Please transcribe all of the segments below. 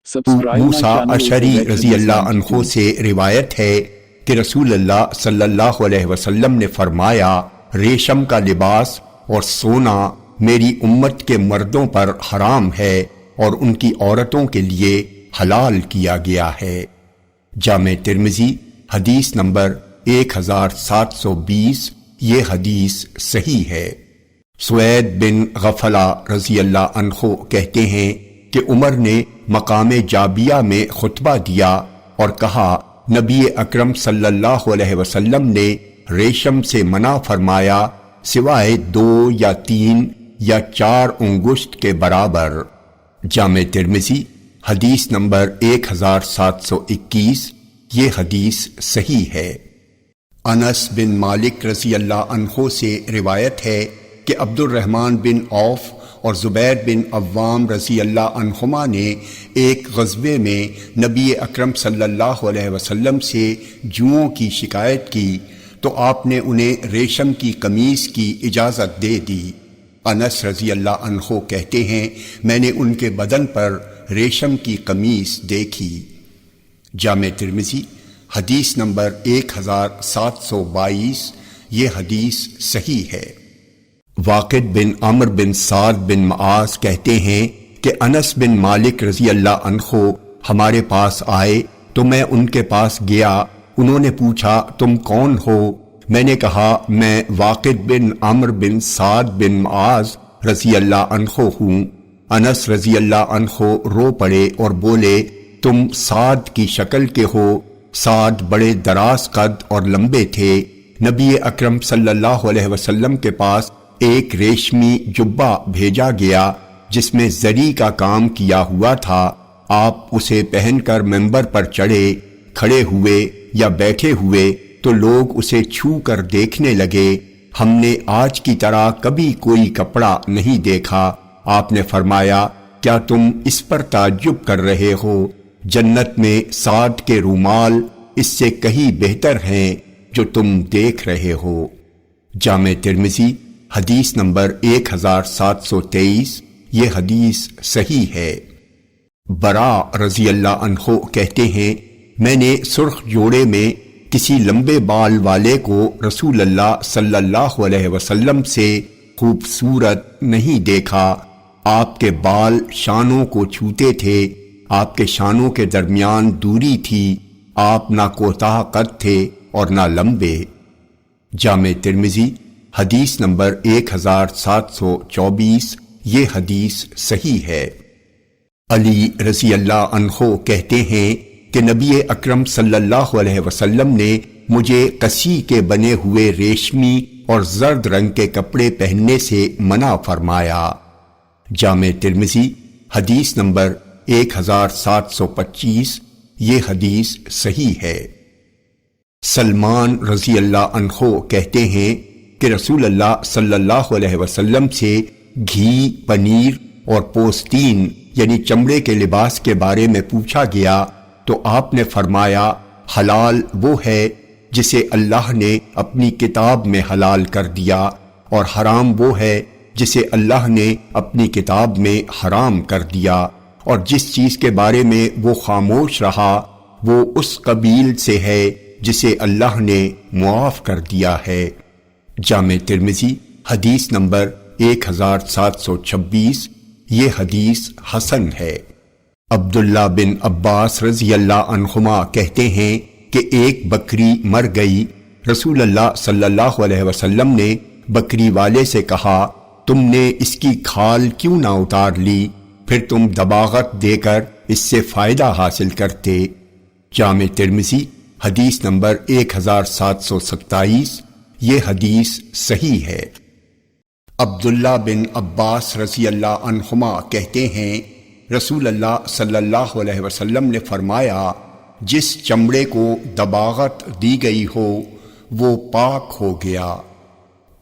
موسیٰ اشعری رضی اللہ عنہ سے روایت ہے کہ رسول اللہ صلی اللہ علیہ وسلم نے فرمایا، ریشم کا لباس اور سونا میری امت کے مردوں پر حرام ہے اور ان کی عورتوں کے لیے حلال کیا گیا ہے۔ جامع ترمذی حدیث نمبر 1720۔ یہ حدیث صحیح ہے۔ سوید بن غفلہ رضی اللہ عنہ کہتے ہیں کہ عمر نے مقام جابیہ میں خطبہ دیا اور کہا، نبی اکرم صلی اللہ علیہ وسلم نے ریشم سے منع فرمایا سوائے 2 یا 3 یا 4 انگشت کے برابر۔ جامع ترمذی حدیث نمبر 1721۔ یہ حدیث صحیح ہے۔ انس بن مالک رضی اللہ عنہ سے روایت ہے کہ عبد الرحمن بن عوف اور زبیر بن عوام رضی اللہ عنہما نے ایک غزوے میں نبی اکرم صلی اللہ علیہ وسلم سے جوؤں کی شکایت کی تو آپ نے انہیں ریشم کی قمیص کی اجازت دے دی۔ انس رضی اللہ عنہ کہتے ہیں، میں نے ان کے بدن پر ریشم کی قمیص دیکھی۔ جامع ترمذی حدیث نمبر 1722۔ یہ حدیث صحیح ہے۔ واقد بن عمر بن سعد بن معاذ کہتے ہیں کہ انس بن مالک رضی اللہ عنہ ہمارے پاس آئے تو میں ان کے پاس گیا۔ انہوں نے پوچھا، تم کون ہو؟ میں نے کہا، میں واقد بن عمر بن سعد بن معاذ رضی اللہ عنہ ہوں۔ انس رضی اللہ عنہ رو پڑے اور بولے، تم سعد کی شکل کے ہو۔ سعد بڑے دراز قد اور لمبے تھے۔ نبی اکرم صلی اللہ علیہ وسلم کے پاس ایک ریشمی جبہ بھیجا گیا جس میں زری کا کام کیا ہوا تھا۔ آپ اسے پہن کر منبر پر چڑھے، کھڑے ہوئے یا بیٹھے ہوئے تو لوگ اسے چھو کر دیکھنے لگے۔ ہم نے آج کی طرح کبھی کوئی کپڑا نہیں دیکھا۔ آپ نے فرمایا، کیا تم اس پر تعجب کر رہے ہو؟ جنت میں سعد کے رومال اس سے کہیں بہتر ہیں جو تم دیکھ رہے ہو۔ جامع ترمذی حدیث نمبر 1723۔ یہ حدیث صحیح ہے۔ برا رضی اللہ عنہ کہتے ہیں، میں نے سرخ جوڑے میں کسی لمبے بال والے کو رسول اللہ صلی اللہ علیہ وسلم سے خوبصورت نہیں دیکھا۔ آپ کے بال شانوں کو چھوتے تھے، آپ کے شانوں کے درمیان دوری تھی، آپ نہ کوتاہ قد تھے اور نہ لمبے۔ جامع ترمذی حدیث نمبر 1724۔ یہ حدیث صحیح ہے۔ علی رضی اللہ عنہ کہتے ہیں کہ نبی اکرم صلی اللہ علیہ وسلم نے مجھے قصی کے بنے ہوئے ریشمی اور زرد رنگ کے کپڑے پہننے سے منع فرمایا۔ جامع ترمذی حدیث نمبر 1725۔ یہ حدیث صحیح ہے۔ سلمان رضی اللہ عنہ کہتے ہیں کہ رسول اللہ صلی اللہ علیہ وسلم سے گھی، پنیر اور پوستین یعنی چمڑے کے لباس کے بارے میں پوچھا گیا تو آپ نے فرمایا، حلال وہ ہے جسے اللہ نے اپنی کتاب میں حلال کر دیا، اور حرام وہ ہے جسے اللہ نے اپنی کتاب میں حرام کر دیا، اور جس چیز کے بارے میں وہ خاموش رہا وہ اس قبیل سے ہے جسے اللہ نے معاف کر دیا ہے۔ جامع ترمذی حدیث نمبر 1726۔ یہ حدیث حسن ہے۔ عبداللہ بن عباس رضی اللہ عنہما کہتے ہیں کہ ایک بکری مر گئی۔ رسول اللہ صلی اللہ علیہ وسلم نے بکری والے سے کہا، تم نے اس کی کھال کیوں نہ اتار لی؟ پھر تم دباغت دے کر اس سے فائدہ حاصل کرتے۔ جامع ترمذی حدیث نمبر 1727۔ یہ حدیث صحیح ہے۔ عبداللہ بن عباس رضی اللہ عنہما کہتے ہیں، رسول اللہ صلی اللہ علیہ وسلم نے فرمایا، جس چمڑے کو دباغت دی گئی ہو وہ پاک ہو گیا۔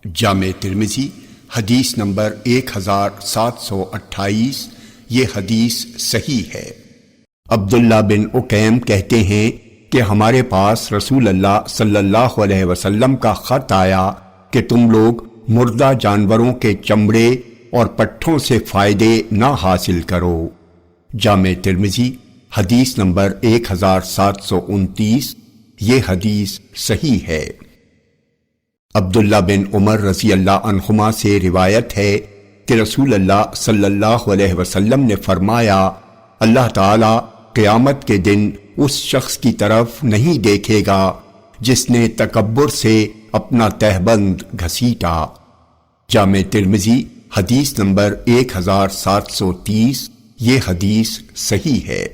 جامع ترمذی حدیث نمبر 1728۔ یہ حدیث صحیح ہے۔ عبداللہ بن عکیم کہتے ہیں کہ ہمارے پاس رسول اللہ صلی اللہ علیہ وسلم کا خط آیا کہ تم لوگ مردہ جانوروں کے چمڑے اور پٹھوں سے فائدے نہ حاصل کرو۔ جامع ترمذی حدیث نمبر 1729، یہ حدیث صحیح ہے۔ عبداللہ بن عمر رضی اللہ عنہما سے روایت ہے کہ رسول اللہ صلی اللہ علیہ وسلم نے فرمایا، اللہ تعالی قیامت کے دن اس شخص کی طرف نہیں دیکھے گا جس نے تکبر سے اپنا تہبند گھسیٹا۔ جامع ترمذی حدیث نمبر 1730، یہ حدیث صحیح ہے۔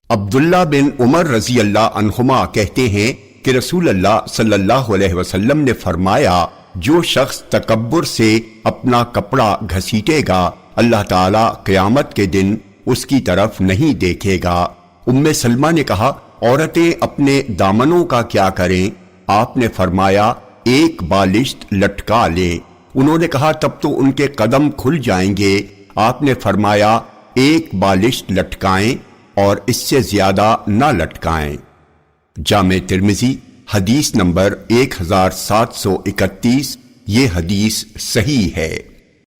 عبداللہ بن عمر رضی اللہ عنہما کہتے ہیں کہ رسول اللہ صلی اللہ علیہ وسلم نے فرمایا، جو شخص تکبر سے اپنا کپڑا گھسیٹے گا اللہ تعالی قیامت کے دن اس کی طرف نہیں دیکھے گا۔ ام سلمہ نے کہا، عورتیں اپنے دامنوں کا کیا کریں؟ آپ نے فرمایا، ایک بالشت لٹکا لیں۔ انہوں نے کہا، تب تو ان کے قدم کھل جائیں گے۔ آپ نے فرمایا، ایک بالشت لٹکائیں اور اس سے زیادہ نہ لٹکائیں۔ جامع ترمذی حدیث نمبر 1731، یہ حدیث صحیح ہے۔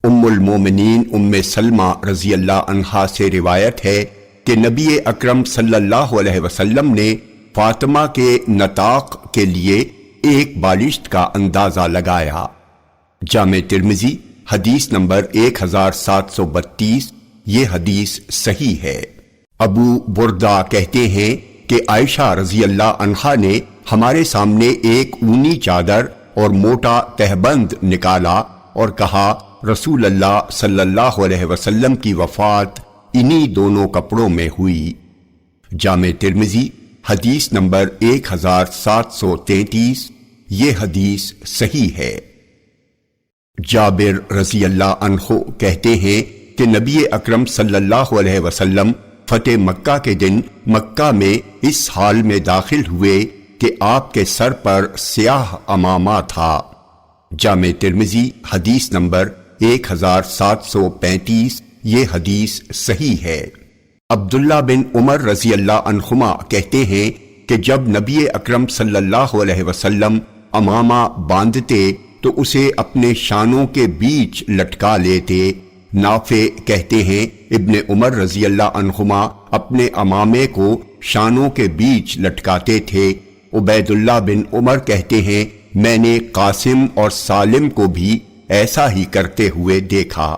ام المومنین ام سلمہ رضی اللہ عنہا سے روایت ہے کہ نبی اکرم صلی اللہ علیہ وسلم نے فاطمہ کے نطاق کے لیے ایک بالشت کا اندازہ لگایا۔ جامع ترمذی حدیث نمبر 1732، یہ حدیث صحیح ہے۔ ابو بردہ کہتے ہیں کہ عائشہ رضی اللہ عنہا نے ہمارے سامنے ایک اونی چادر اور موٹا تہبند نکالا اور کہا، رسول اللہ صلی اللہ علیہ وسلم کی وفات انہی دونوں کپڑوں میں ہوئی۔ جامع ترمذی حدیث نمبر 1733، یہ حدیث صحیح ہے۔ جابر رضی اللہ عنہ کہتے ہیں کہ نبی اکرم صلی اللہ علیہ وسلم فتح مکہ کے دن مکہ میں اس حال میں داخل ہوئے کہ آپ کے سر پر سیاہ عمامہ تھا۔ جامع ترمذی حدیث نمبر 1735، یہ حدیث صحیح ہے۔ عبداللہ بن عمر رضی اللہ عنہما کہتے ہیں کہ جب نبی اکرم صلی اللہ علیہ وسلم عمامہ باندھتے تو اسے اپنے شانوں کے بیچ لٹکا لیتے۔ نافع کہتے ہیں ابن عمر رضی اللہ عنہما اپنے عمامے کو شانوں کے بیچ لٹکاتے تھے۔ عبید اللہ بن عمر کہتے ہیں، میں نے قاسم اور سالم کو بھی ایسا ہی کرتے ہوئے دیکھا۔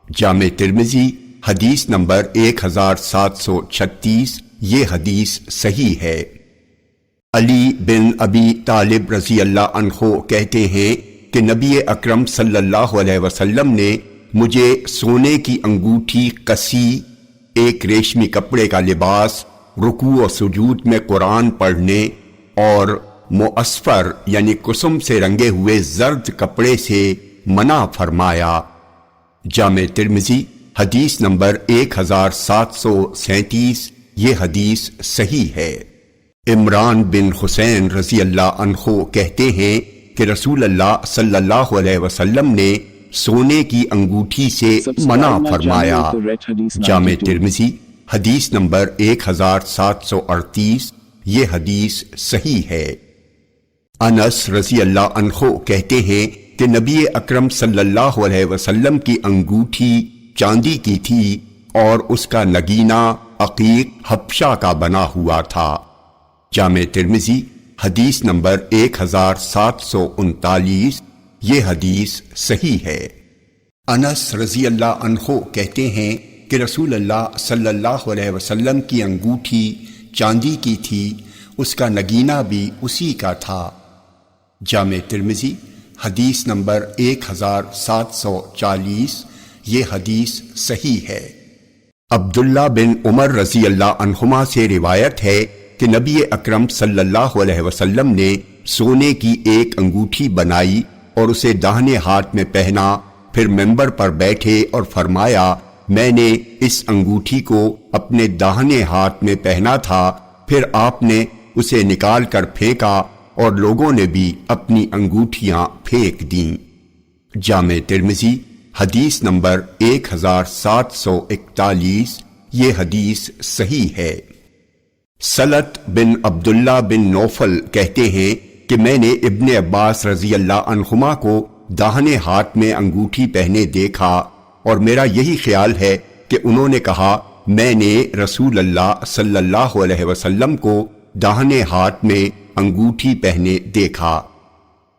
جامع ترمذی حدیث نمبر 1736، یہ حدیث صحیح ہے۔ علی بن ابی طالب رضی اللہ عنہ کہتے ہیں کہ نبی اکرم صلی اللہ علیہ وسلم نے مجھے سونے کی انگوٹھی کسی، ایک ریشمی کپڑے کا لباس، رکوع و سجود میں قرآن پڑھنے اور معصفر یعنی کسم سے رنگے ہوئے زرد کپڑے سے منع فرمایا۔ جامع ترمذی حدیث نمبر 1737، یہ حدیث صحیح ہے۔ عمران بن حسین رضی اللہ عنہ کہتے ہیں کہ رسول اللہ صلی اللہ علیہ وسلم نے سونے کی انگوٹھی سے منع فرمایا۔ جامع ترمذی حدیث نمبر 1738، یہ حدیث صحیح ہے۔ انس رضی اللہ عنہ کہتے ہیں کہ نبی اکرم صلی اللہ علیہ وسلم کی انگوٹھی چاندی کی تھی اور اس کا نگینہ عقیق حبشہ کا بنا ہوا تھا۔ جامع ترمذی حدیث نمبر 1739، یہ حدیث صحیح ہے۔ انس رضی اللہ عنہ کہتے ہیں کہ رسول اللہ صلی اللہ علیہ وسلم کی انگوٹھی چاندی کی تھی، اس کا نگینہ بھی اسی کا تھا۔ جامع ترمذی حدیث نمبر 1740، یہ حدیث صحیح ہے۔ عبداللہ بن عمر رضی اللہ عنہما سے روایت ہے کہ نبی اکرم صلی اللہ علیہ وسلم نے سونے کی ایک انگوٹھی بنائی اور اسے داہنے ہاتھ میں پہنا، پھر منبر پر بیٹھے اور فرمایا، میں نے اس انگوٹھی کو اپنے داہنے ہاتھ میں پہنا تھا، پھر آپ نے اسے نکال کر پھینکا اور لوگوں نے بھی اپنی انگوٹھیاں پھینک دیں۔ جامع ترمذی حدیث نمبر 1741، یہ حدیث صحیح ہے۔ سلط بن عبداللہ بن نوفل کہتے ہیں کہ میں نے ابن عباس رضی اللہ عنہما کو داہنے ہاتھ میں انگوٹھی پہنے دیکھا اور میرا یہی خیال ہے کہ انہوں نے کہا میں نے رسول اللہ صلی اللہ علیہ وسلم کو داہنے ہاتھ میں انگوٹھی پہنے دیکھا۔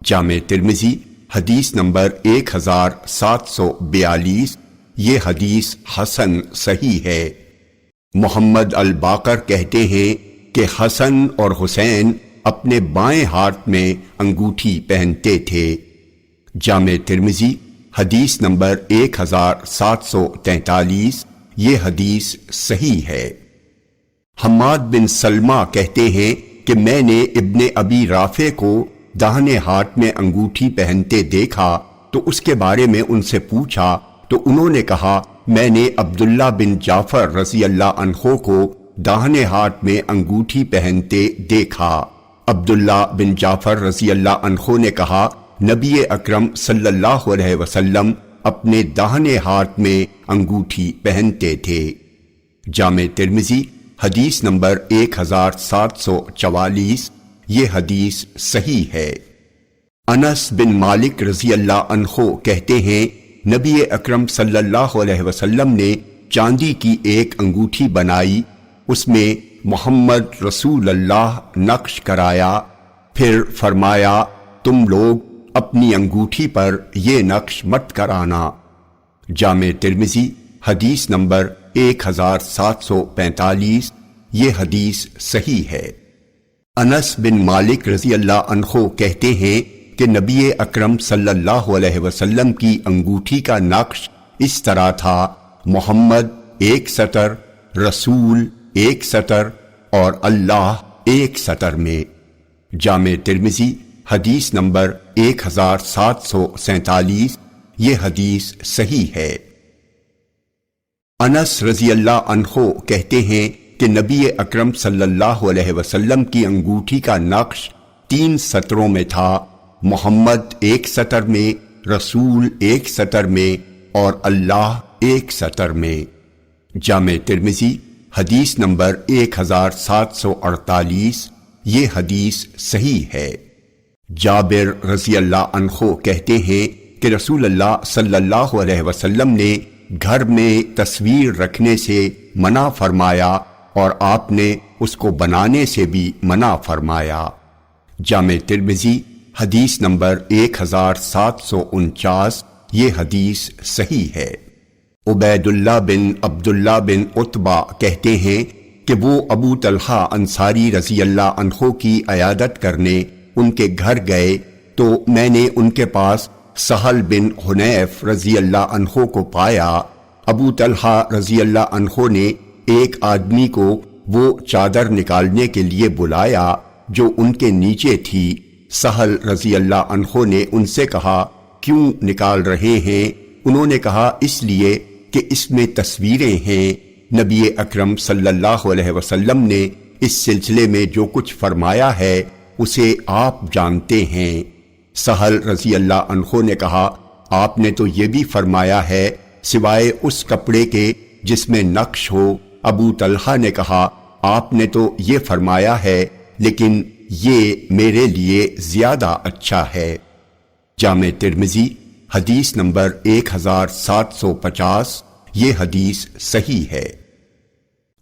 جامع ترمذی حدیث نمبر 1742۔ یہ حدیث حسن صحیح ہے۔ محمد الباقر کہتے ہیں کہ حسن اور حسین اپنے بائیں ہاتھ میں انگوٹھی پہنتے تھے۔ جامع ترمذی حدیث نمبر 1743۔ یہ حدیث صحیح ہے۔ حماد بن سلمہ کہتے ہیں کہ میں نے ابن ابی رافع کو داہنے ہاتھ میں انگوٹھی پہنتے دیکھا تو اس کے بارے میں ان سے پوچھا تو انہوں نے کہا میں نے عبداللہ بن جعفر رضی اللہ عنہ کو داہنے ہاتھ میں انگوٹھی پہنتے دیکھا۔ عبداللہ بن جعفر رضی اللہ عنہ نے کہا نبی اکرم صلی اللہ علیہ وسلم اپنے داہنے ہاتھ میں انگوٹھی پہنتے تھے۔ جامع ترمذی حدیث نمبر 1744۔ یہ حدیث صحیح ہے۔ انس بن مالک رضی اللہ عنہ کہتے ہیں نبی اکرم صلی اللہ علیہ وسلم نے چاندی کی ایک انگوٹھی بنائی، اس میں محمد رسول اللہ نقش کرایا، پھر فرمایا تم لوگ اپنی انگوٹھی پر یہ نقش مت کرانا۔ جامع ترمذی حدیث نمبر 1745۔ یہ حدیث صحیح ہے۔ انس بن مالک رضی اللہ عنہ کہتے ہیں کہ نبی اکرم صلی اللہ علیہ وسلم کی انگوٹھی کا نقش اس طرح تھا، محمد ایک سطر، رسول ایک سطر اور اللہ ایک سطر میں۔ جامع ترمذی حدیث نمبر 1747۔ یہ حدیث صحیح ہے۔ انس رضی اللہ عنہ کہتے ہیں کہ نبی اکرم صلی اللہ علیہ وسلم کی انگوٹھی کا نقش 3 سطروں میں تھا، محمد ایک سطر میں، رسول ایک سطر میں اور اللہ ایک سطر میں۔ جامع ترمذی حدیث نمبر 1748۔ یہ حدیث صحیح ہے۔ جابر رضی اللہ عنہ کہتے ہیں کہ رسول اللہ صلی اللہ علیہ وسلم نے گھر میں تصویر رکھنے سے منع فرمایا اور آپ نے اس کو بنانے سے بھی منع فرمایا۔ جامع ترمذی حدیث نمبر 1749۔ یہ حدیث صحیح ہے۔ عبید اللہ بن عبداللہ بن عتبہ کہتے ہیں کہ وہ ابو طلحہ انصاری رضی اللہ عنہ کی عیادت کرنے ان کے گھر گئے تو میں نے ان کے پاس سہل بن حنیف رضی اللہ عنہ کو پایا۔ ابو طلحہ رضی اللہ عنہ نے ایک آدمی کو وہ چادر نکالنے کے لیے بلایا جو ان کے نیچے تھی۔ سہل رضی اللہ عنہ نے ان سے کہا کیوں نکال رہے ہیں؟ انہوں نے کہا اس لیے کہ اس میں تصویریں ہیں۔ نبی اکرم صلی اللہ علیہ وسلم نے اس سلسلے میں جو کچھ فرمایا ہے اسے آپ جانتے ہیں۔ سہل رضی اللہ عنہ نے کہا آپ نے تو یہ بھی فرمایا ہے سوائے اس کپڑے کے جس میں نقش ہو۔ ابو طلحہ نے کہا آپ نے تو یہ فرمایا ہے لیکن یہ میرے لیے زیادہ اچھا ہے۔ جامع ترمذی حدیث نمبر 1750۔ یہ حدیث صحیح ہے۔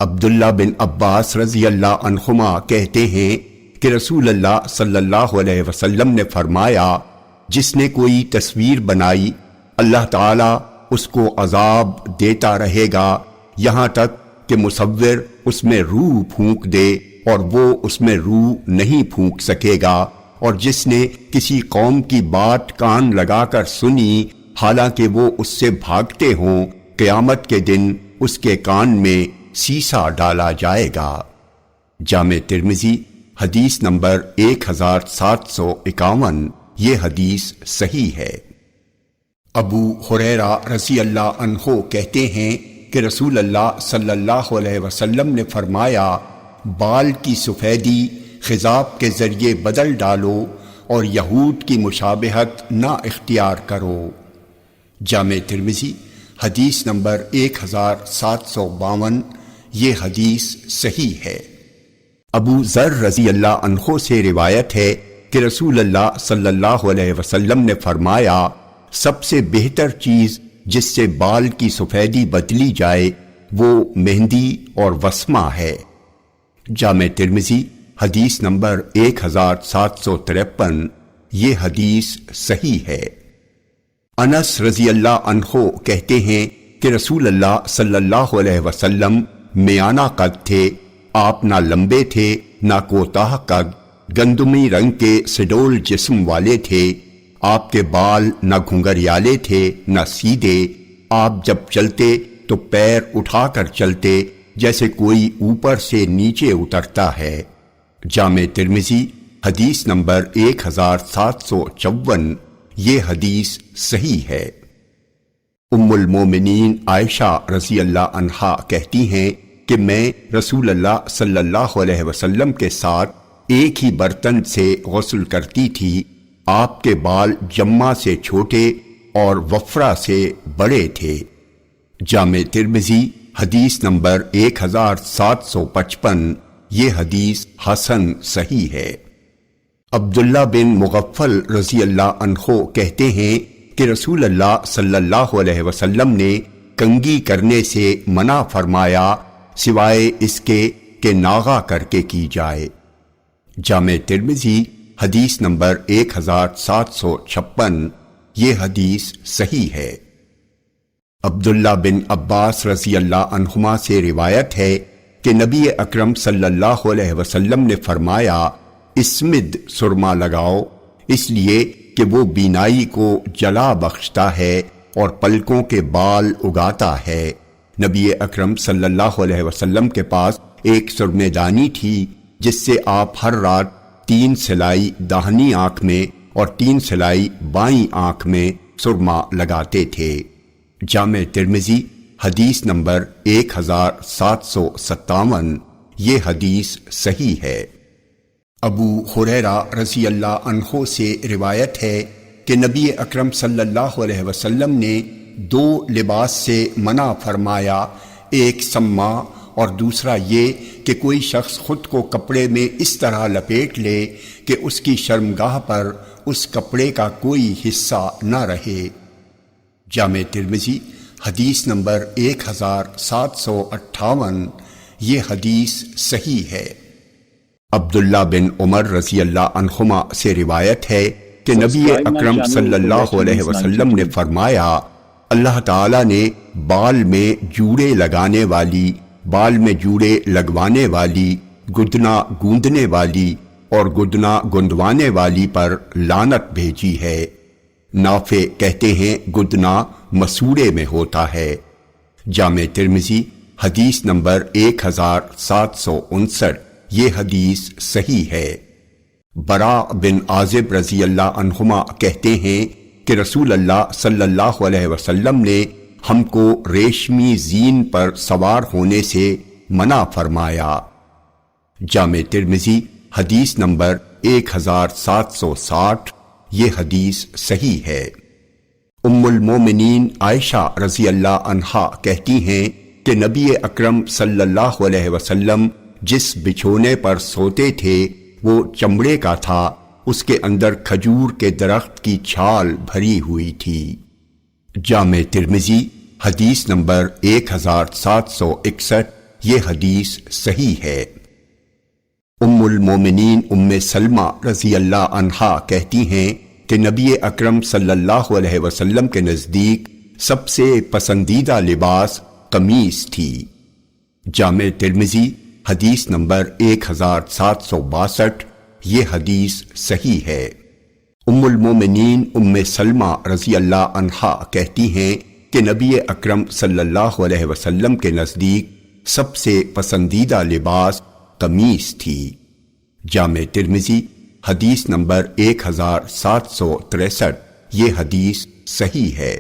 عبداللہ بن عباس رضی اللہ عنہما کہتے ہیں کہ رسول اللہ صلی اللہ علیہ وسلم نے فرمایا جس نے کوئی تصویر بنائی اللہ تعالیٰ اس کو عذاب دیتا رہے گا یہاں تک کہ مصور اس میں روح پھونک دے اور وہ اس میں روح نہیں پھونک سکے گا، اور جس نے کسی قوم کی بات کان لگا کر سنی حالانکہ وہ اس سے بھاگتے ہوں، قیامت کے دن اس کے کان میں سیسا ڈالا جائے گا۔ جامع ترمذی حدیث نمبر 1751۔ یہ حدیث صحیح ہے۔ ابو ہریرہ رضی اللہ عنہ کہتے ہیں کہ رسول اللہ صلی اللہ علیہ وسلم نے فرمایا بال کی سفیدی خضاب کے ذریعے بدل ڈالو اور یہود کی مشابہت نہ اختیار کرو۔ جامع ترمذی حدیث نمبر 1752۔ یہ حدیث صحیح ہے۔ ابو ذر رضی اللہ عنہ سے روایت ہے کہ رسول اللہ صلی اللہ علیہ وسلم نے فرمایا سب سے بہتر چیز جس سے بال کی سفیدی بدلی جائے وہ مہندی اور وسمہ ہے۔ جامع ترمذی حدیث نمبر 1753، یہ حدیث صحیح ہے۔ انس رضی اللہ عنہ کہتے ہیں کہ رسول اللہ صلی اللہ علیہ وسلم میانہ قد تھے، آپ نہ لمبے تھے نہ کوتاہ قد، گندمی رنگ کے سڈول جسم والے تھے، آپ کے بال نہ گھنگریالے تھے نہ سیدھے، آپ جب چلتے تو پیر اٹھا کر چلتے جیسے کوئی اوپر سے نیچے اترتا ہے۔ جامع ترمذی حدیث نمبر 1754، یہ حدیث صحیح ہے۔ ام المومنین عائشہ رضی اللہ عنہا کہتی ہیں کہ میں رسول اللہ صلی اللہ علیہ وسلم کے ساتھ ایک ہی برتن سے غسل کرتی تھی، آپ کے بال جمع سے چھوٹے اور وفرہ سے بڑے تھے۔ جامع ترمذی حدیث نمبر 1755، یہ حدیث حسن صحیح ہے۔ عبداللہ بن مغفل رضی اللہ عنہ کہتے ہیں کہ رسول اللہ صلی اللہ علیہ وسلم نے کنگھی کرنے سے منع فرمایا سوائے اس کے کہ ناغہ کر کے کی جائے۔ جامع ترمذی حدیث نمبر 1756، یہ حدیث صحیح ہے۔ عبداللہ بن عباس رضی اللہ عنہما سے روایت ہے کہ نبی اکرم صلی اللہ علیہ وسلم نے فرمایا اسمد سرما لگاؤ، اس لیے کہ وہ بینائی کو جلا بخشتا ہے اور پلکوں کے بال اگاتا ہے۔ نبی اکرم صلی اللہ علیہ وسلم کے پاس ایک سرمے دانی تھی جس سے آپ ہر رات 3 سلائی داہنی آنکھ میں اور 3 سلائی بائیں آنکھ میں سرما لگاتے تھے۔ جامع ترمذی حدیث نمبر 1757، یہ حدیث صحیح ہے۔ ابو ہریرہ رضی اللہ عنہ سے روایت ہے کہ نبی اکرم صلی اللہ علیہ وسلم نے 2 لباس سے منع فرمایا، ایک سما اور دوسرا یہ کہ کوئی شخص خود کو کپڑے میں اس طرح لپیٹ لے کہ اس کی شرمگاہ پر اس کپڑے کا کوئی حصہ نہ رہے۔ جامع ترمذی حدیث نمبر 1758، یہ حدیث صحیح ہے۔ عبداللہ بن عمر رضی اللہ عنہما سے روایت ہے کہ نبی اکرم صلی اللہ علیہ وسلم نے فرمایا اللہ تعالیٰ نے بال میں جوڑے لگانے والی، بال میں جوڑے لگوانے والی، گدنا گوندنے والی اور گدنا گندوانے والی پر لعنت بھیجی ہے۔ نافع کہتے ہیں گدنا مسوڑے میں ہوتا ہے۔ جامع ترمذی حدیث نمبر 1759، یہ حدیث صحیح ہے۔ براء بن عازب رضی اللہ عنہما کہتے ہیں کہ رسول اللہ صلی اللہ علیہ وسلم نے ہم کو ریشمی زین پر سوار ہونے سے منع فرمایا۔ جامع ترمذی حدیث نمبر 1760، یہ حدیث صحیح ہے۔ ام المومنین عائشہ رضی اللہ عنہا کہتی ہیں کہ نبی اکرم صلی اللہ علیہ وسلم جس بچھونے پر سوتے تھے وہ چمڑے کا تھا، اس کے اندر کھجور کے درخت کی چھال بھری ہوئی تھی۔ جامع ترمذی حدیث نمبر 1761، یہ حدیث صحیح ہے۔ ام المومنین ام سلمہ رضی اللہ عنہا کہتی ہیں کہ نبی اکرم صلی اللہ علیہ وسلم کے نزدیک سب سے پسندیدہ لباس قمیص تھی۔ جامع ترمذی حدیث نمبر 1762، یہ حدیث صحیح ہے۔ ام المومنین ام سلمہ رضی اللہ عنہا کہتی ہیں کہ نبی اکرم صلی اللہ علیہ وسلم کے نزدیک سب سے پسندیدہ لباس قمیص تھی۔ جامع ترمذی حدیث نمبر 1763، یہ حدیث صحیح ہے۔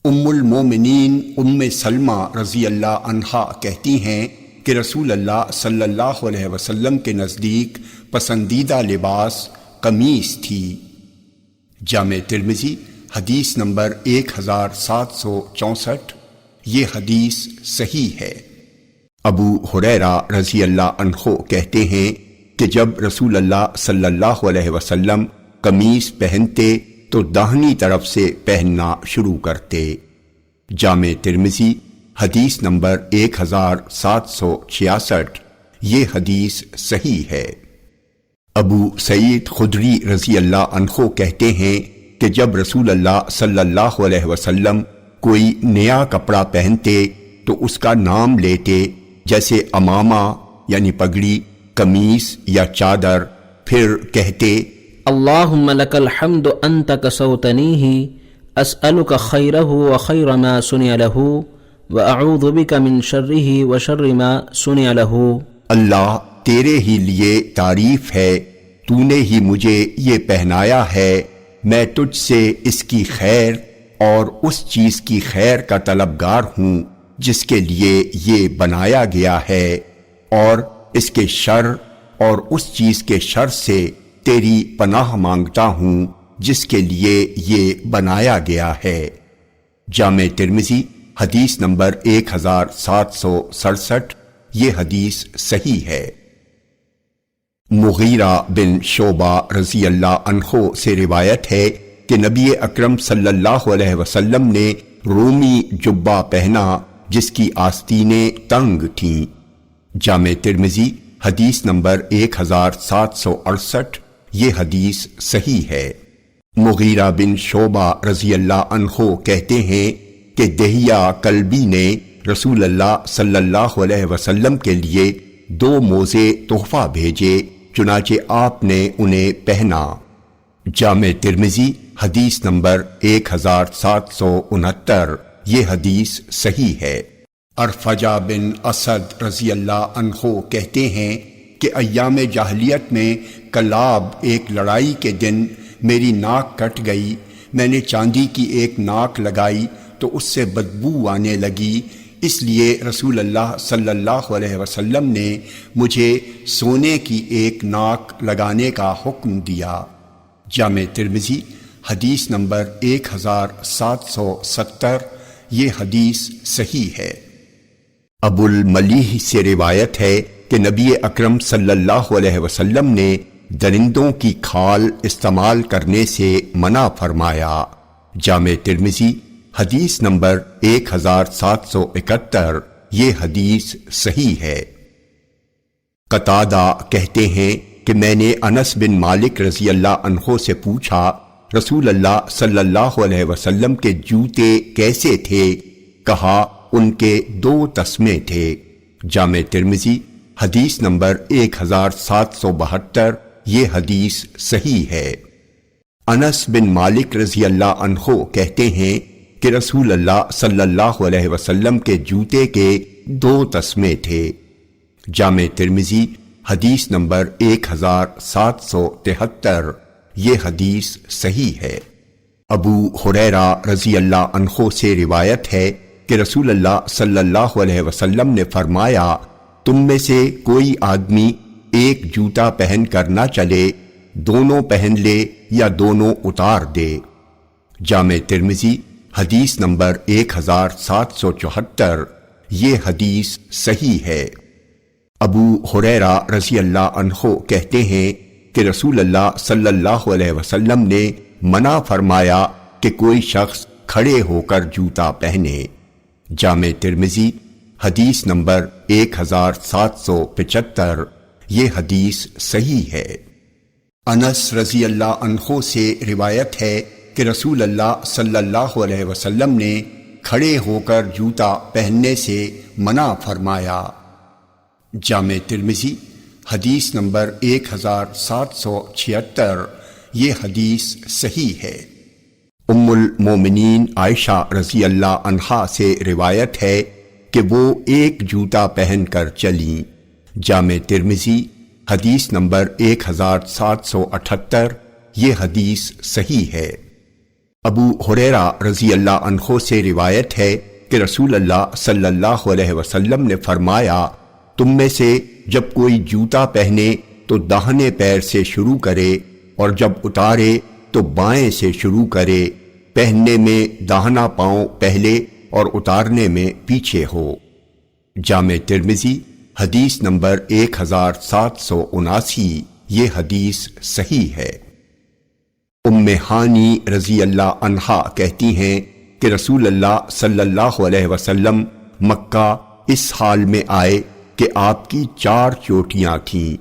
ام المومنین ام سلمہ رضی اللہ عنہا کہتی ہیں کہ رسول اللہ صلی اللہ علیہ وسلم کے نزدیک پسندیدہ لباس قمیص تھی۔ جامع ترمذی حدیث نمبر 1764، یہ حدیث صحیح ہے۔ ابو ہریرہ رضی اللہ عنہ کہتے ہیں کہ جب رسول اللہ صلی اللہ علیہ وسلم قمیص پہنتے تو داہنی طرف سے پہننا شروع کرتے۔ جامع ترمذی حدیث نمبر 1766، یہ حدیث صحیح ہے۔ ابو سعید خدری رضی اللہ عنہ کہتے ہیں کہ جب رسول اللہ صلی اللہ علیہ وسلم کوئی نیا کپڑا پہنتے تو اس کا نام لیتے، جیسے امامہ یعنی پگڑی، قمیص یا چادر، پھر کہتے اللہم لک الحمد انت کسوتنیہ اسألک خیرہ وخیر ما صنع لہ واعوذ بک من شرہ وشر ما صنع لہ۔ اللہ تیرے ہی لیے تعریف ہے، تو نے ہی مجھے یہ پہنایا ہے، میں تجھ سے اس کی خیر اور اس چیز کی خیر کا طلبگار ہوں جس کے لیے یہ بنایا گیا ہے، اور اس کے شر اور اس چیز کے شر سے تیری پناہ مانگتا ہوں جس کے لیے یہ بنایا گیا ہے۔ جامع ترمذی حدیث نمبر 1767، یہ حدیث صحیح ہے۔ مغیرہ بن شعبہ رضی اللہ عنہ سے روایت ہے کہ نبی اکرم صلی اللہ علیہ وسلم نے رومی جبہ پہنا جس کی آستینیں تنگ تھیں۔ جامع ترمذی حدیث نمبر 1768، یہ حدیث صحیح ہے۔ مغیرہ بن شعبہ رضی اللہ عنہ کہتے ہیں کہ دہیہ کلبی نے رسول اللہ صلی اللہ علیہ وسلم کے لیے 2 موزے تحفہ بھیجے، چنانچہ آپ نے انہیں پہنا۔ جامع ترمذی حدیث نمبر 1769، یہ حدیث صحیح ہے۔ ارفجہ بن اسد رضی اللہ عنہ کہتے ہیں کہ ایام جاہلیت میں کلاب ایک لڑائی کے دن میری ناک کٹ گئی، میں نے چاندی کی ایک ناک لگائی تو اس سے بدبو آنے لگی، اس لیے رسول اللہ صلی اللہ علیہ وسلم نے مجھے سونے کی ایک ناک لگانے کا حکم دیا۔ جامع ترمذی حدیث نمبر 1770، یہ حدیث صحیح ہے۔ ابو الملیح سے روایت ہے کہ نبی اکرم صلی اللہ علیہ وسلم نے درندوں کی کھال استعمال کرنے سے منع فرمایا۔ جامع ترمذی حدیث نمبر 1771، یہ حدیث صحیح ہے۔ قتادہ کہتے ہیں کہ میں نے انس بن مالک رضی اللہ عنہ سے پوچھا رسول اللہ صلی اللہ علیہ وسلم کے جوتے کیسے تھے؟ کہا ان کے 2 تسمے تھے۔ جامع ترمذی حدیث نمبر 1772، یہ حدیث صحیح ہے۔ انس بن مالک رضی اللہ عنہ کہتے ہیں کہ رسول اللہ صلی اللہ علیہ وسلم کے جوتے کے 2 تسمے تھے۔ جامع ترمذی حدیث نمبر 1773، یہ حدیث صحیح ہے۔ ابو ہریرہ رضی اللہ عنہ سے روایت ہے کہ رسول اللہ صلی اللہ علیہ وسلم نے فرمایا تم میں سے کوئی آدمی ایک جوتا پہن کر نہ چلے، دونوں پہن لے یا دونوں اتار دے۔ جامع ترمذی حدیث نمبر 1774، یہ حدیث صحیح ہے۔ ابو ہریرہ رضی اللہ عنہ کہتے ہیں کہ رسول اللہ صلی اللہ علیہ وسلم نے منع فرمایا کہ کوئی شخص کھڑے ہو کر جوتا پہنے۔ جامع ترمذی حدیث نمبر 1775، یہ حدیث صحیح ہے۔ انس رضی اللہ عنہ سے روایت ہے کہ رسول اللہ صلی اللہ علیہ وسلم نے کھڑے ہو کر جوتا پہننے سے منع فرمایا۔ جامع ترمذی حدیث نمبر 1776، یہ حدیث صحیح ہے۔ ام المومنین عائشہ رضی اللہ عنہا سے روایت ہے کہ وہ ایک جوتا پہن کر چلیں۔ جامع ترمذی حدیث نمبر 1778، یہ حدیث صحیح ہے۔ ابو ہریرہ رضی اللہ عنہ سے روایت ہے کہ رسول اللہ صلی اللہ علیہ وسلم نے فرمایا تم میں سے جب کوئی جوتا پہنے تو داہنے پیر سے شروع کرے اور جب اتارے تو بائیں سے شروع کرے، پہننے میں داہنا پاؤں پہلے اور اتارنے میں پیچھے ہو۔ جامع ترمذی حدیث نمبر 1779، یہ حدیث صحیح ہے۔ ام ہانی رضی اللہ عنہا کہتی ہیں کہ رسول اللہ صلی اللہ علیہ وسلم مکہ اس حال میں آئے کہ آپ کی 4 چوٹیاں تھیں۔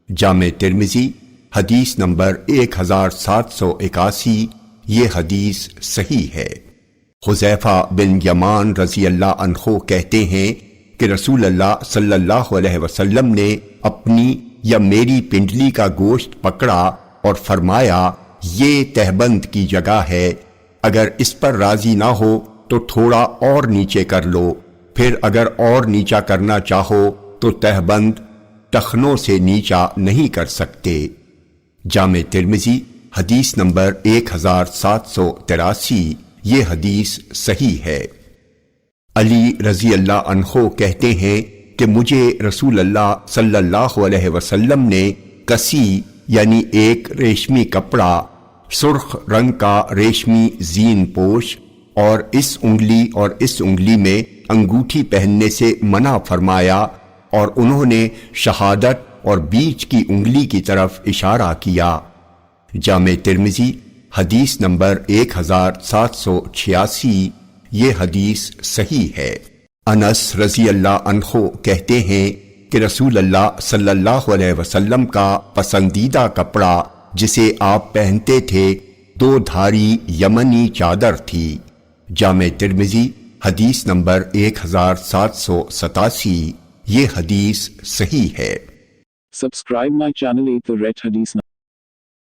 جامع ترمذی حدیث نمبر 1781، یہ حدیث صحیح ہے۔ حذیفہ بن یمان رضی اللہ عنہ کہتے ہیں کہ رسول اللہ صلی اللہ علیہ وسلم نے اپنی یا میری پنڈلی کا گوشت پکڑا اور فرمایا یہ تہبند کی جگہ ہے، اگر اس پر راضی نہ ہو تو تھوڑا اور نیچے کر لو، پھر اگر اور نیچا کرنا چاہو تو تہبند ٹخنوں سے نیچا نہیں کر سکتے۔ جامع ترمذی حدیث نمبر 1783، یہ حدیث صحیح ہے۔ علی رضی اللہ عنہ کہتے ہیں کہ مجھے رسول اللہ صلی اللہ علیہ وسلم نے کسی یعنی ایک ریشمی کپڑا، سرخ رنگ کا ریشمی زین پوش اور اس انگلی میں انگوٹھی پہننے سے منع فرمایا، اور انہوں نے شہادت اور بیچ کی انگلی کی طرف اشارہ کیا۔ جامع ترمذی حدیث نمبر 1786، یہ حدیث صحیح ہے۔ انس رضی اللہ عنہ کہتے ہیں کہ رسول اللہ صلی اللہ علیہ وسلم کا پسندیدہ کپڑا جسے آپ پہنتے تھے 2 دھاری یمنی چادر تھی۔ جامع ترمذی حدیث نمبر 1787، یہ حدیث صحیح ہے۔ Subscribe my channel 8 the Red Hadith.